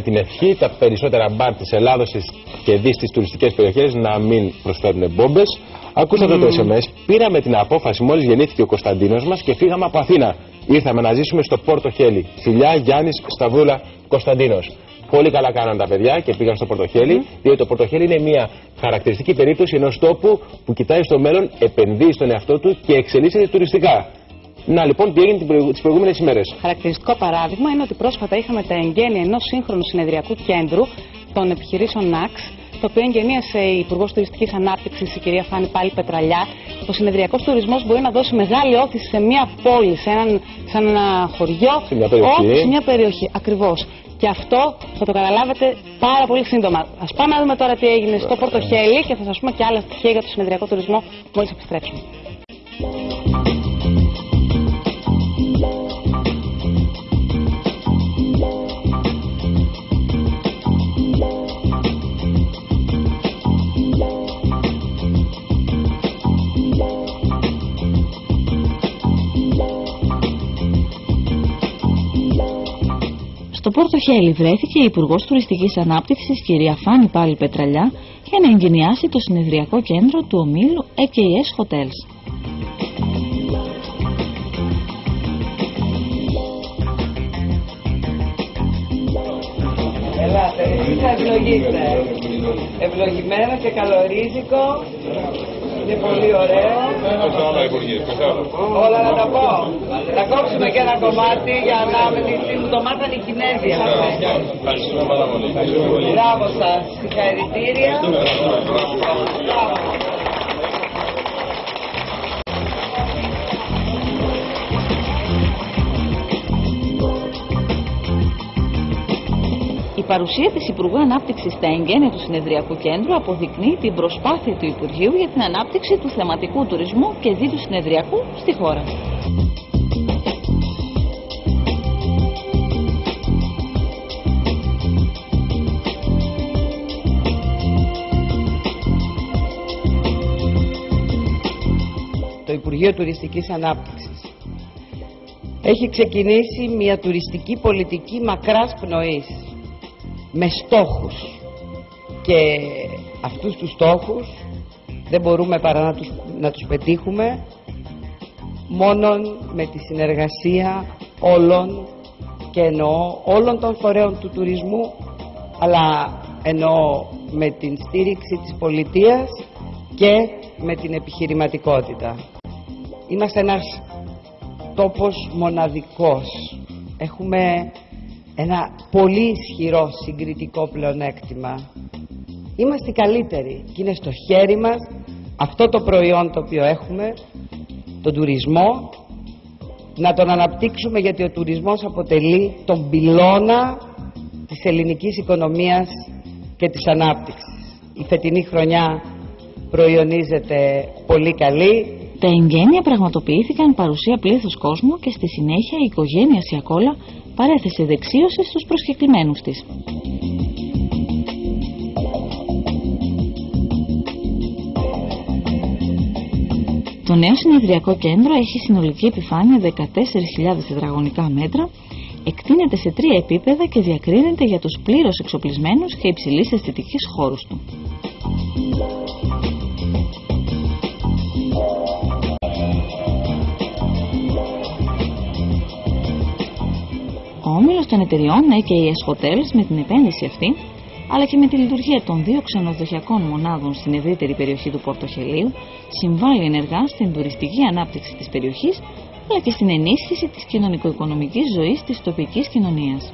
με την ευχή τα περισσότερα μπαρ της Ελλάδος και δι στις τουριστικές περιοχές να μην προσφέρουν μπόμπες. Ακούσατε το SMS, πήραμε την απόφαση μόλις γεννήθηκε ο Κωνσταντίνος μας και φύγαμε από Αθήνα. Ήρθαμε να ζήσουμε στο Πόρτο Χέλι. Φιλιά, Γιάννης, Σταυρούλα, Κωνσταντίνος. Πολύ καλά κάναν τα παιδιά και πήγαν στο Πόρτο Χέλι, διότι το Πόρτο Χέλι είναι μια χαρακτηριστική περίπτωση ενός τόπου που κοιτάει στο μέλλον, επενδύει στον εαυτό του και εξελίσσεται τουριστικά. Να λοιπόν, τι έγινε τις προηγούμενες ημέρες. Χαρακτηριστικό παράδειγμα είναι ότι πρόσφατα είχαμε τα εγγένεια ενός σύγχρονου συνεδριακού κέντρου των επιχειρήσεων NAX, το οποίο εγγενίασε η Υπουργός Τουριστικής Ανάπτυξης, η κυρία Φάνη Πάλι Πετραλιά. Ο συνεδριακός τουρισμός μπορεί να δώσει μεγάλη όθηση σε μια πόλη, σε ένα χωριό, σε μια περιοχή. Ακριβώς. Και αυτό θα το καταλάβετε πάρα πολύ σύντομα. Ας πάμε να δούμε τώρα τι έγινε στο Πόρτο Χέλι και θα σας πούμε και άλλα στοιχεία για το συνεδριακό τουρισμό μόλις επιστρέψουμε. Στο Πόρτο Χέλι βρέθηκε η Υπουργός Τουριστικής Ανάπτυξης κυρία Φάνη Πάλι Πετραλιά για να εγκαινιάσει το συνεδριακό κέντρο του ομίλου EKS Hotels. Ελάτε, εσείς ευλογείτε. Ευλογημένο και καλορίζικο. Είναι πολύ ωραίο. Όλα να τα πω. Θα κόψουμε και ένα κομμάτι για να με τη ντομάτα οι Κινέζοι. Μπράβο σας. Συγχαρητήρια. Η παρουσία της Υπουργού Ανάπτυξης στα εγγένεια του Συνεδριακού Κέντρου αποδεικνύει την προσπάθεια του Υπουργείου για την ανάπτυξη του θεματικού τουρισμού και δι του συνεδριακού στη χώρα. Το Υπουργείο Τουριστικής Ανάπτυξης έχει ξεκινήσει μια τουριστική πολιτική μακράς πνοής, με στόχους, και αυτούς τους στόχους δεν μπορούμε παρά να τους πετύχουμε μόνον με τη συνεργασία όλων, και εννοώ όλων των φορέων του τουρισμού, αλλά εννοώ με την στήριξη της πολιτείας και με την επιχειρηματικότητα. Είμαστε ένας τόπος μοναδικός. Έχουμε ένα πολύ ισχυρό συγκριτικό πλεονέκτημα. Είμαστε οι καλύτεροι και είναι στο χέρι μας αυτό το προϊόν το οποίο έχουμε, τον τουρισμό, να τον αναπτύξουμε, γιατί ο τουρισμός αποτελεί τον πυλώνα της ελληνικής οικονομίας και της ανάπτυξης. Η φετινή χρονιά προϊονίζεται πολύ καλή. Τα εγγένεια πραγματοποιήθηκαν παρουσία πλήθους κόσμου και στη συνέχεια η οικογένεια Σιακόλα παρέθεσε δεξίωση στους προσκεκλημένους της. Το νέο συνεδριακό κέντρο έχει συνολική επιφάνεια 14.000 τετραγωνικά μέτρα, εκτείνεται σε 3 επίπεδα και διακρίνεται για τους πλήρως εξοπλισμένους και υψηλής αισθητικής χώρους του. Ο όμιλος των εταιριών EKS Hotels με την επένδυση αυτή, αλλά και με τη λειτουργία των 2 ξενοδοχειακών μονάδων στην ευρύτερη περιοχή του Πόρτο Χελίου, συμβάλλει ενεργά στην τουριστική ανάπτυξη της περιοχής, αλλά και στην ενίσχυση της κοινωνικο-οικονομικής ζωής της τοπικής κοινωνίας.